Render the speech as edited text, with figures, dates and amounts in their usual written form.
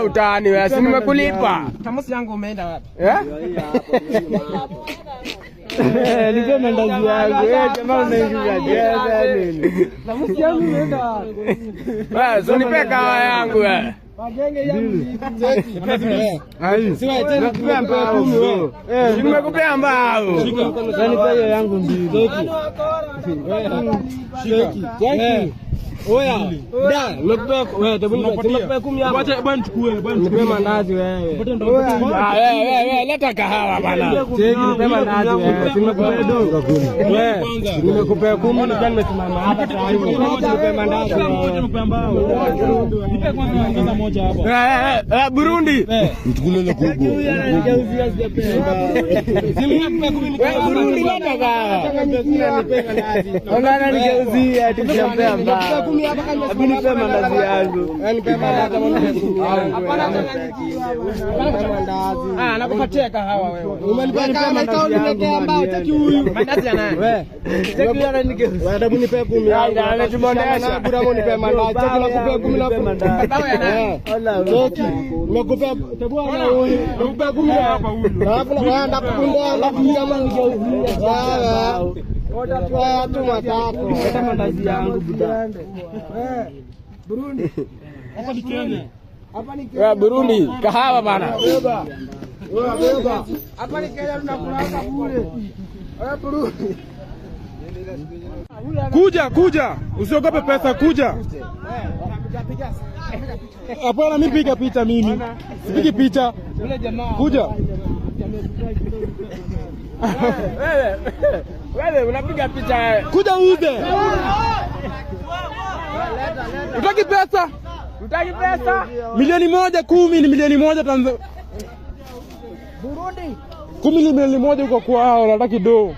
Utani wewe, si nimekulipa. Tamusi yangu umeenda wapi? Nipe mandazi yangu. Jamaa unaingia jeza nini? Tamusi yangu umeenda wapi? Wewe, so nipe kawa yangu wewe. Wagenge yangu cheki. Siwa tena Nimekupea mbao wewe. Nimekupea mbao. Yaani kwa hiyo yangu mbili. Cheki. Cheki. Oya, da, nimekupea wewe, nimekupea 10 hapo. Bwana nichukue, nipe mandazi wewe. Wewe, leta kahawa bana. Cheki, nipe mandazi wewe. Nimekupea dogo kuni. Wewe, nimekupea 10 ndio nimesimama hapa tayari. Nipe mandazi wewe. Nipe kwanza moja hapa. Burundi. Nichukue ile kubwa. Nikauzia sijapenda. Burundi leta kahawa. Nipe mandazi. Ongana nikauzia tukiambia mbaya. Abini nipe mandazi yangu. Nipe mandazi yangu. Nakupatia kahawa wewe. Umenipa mandazi yangu mbao cheki huyu. Mandazi ya nani? Wewe. Cheki yana nigeuza. Wewe nipe 10 yangu. Anatubonesha. Bura nipe mandazi. Cheki nakupea 10 na mandazi. Kahawa ya nani? Cheki. Nimekupea tabua na huyu. Nimekupea 10 hapa huyu. Alafu naenda kukundea na kama nigeuzia. Sawa. Watu matatu. Leta mandazi yangu buda. Burundi. Hapa ni Kenya. Hapa ni Wewe Burundi, kahawa bana. beba. Wewe beba. Hapa ni Kenya tunakula bure. Wewe Burundi. Kuja. Usiogope pesa kuja. Hapana mimi piga picha mimi. Sipigi picha. Yule jamaa. Kuja. Wewe unapiga picha. Kuja uze. Utaki pesa? Utaki pesa? Milioni 10 ni milioni 1 Tanzania. Burundi. 10 ni milioni 1 uko kwao, nataka do.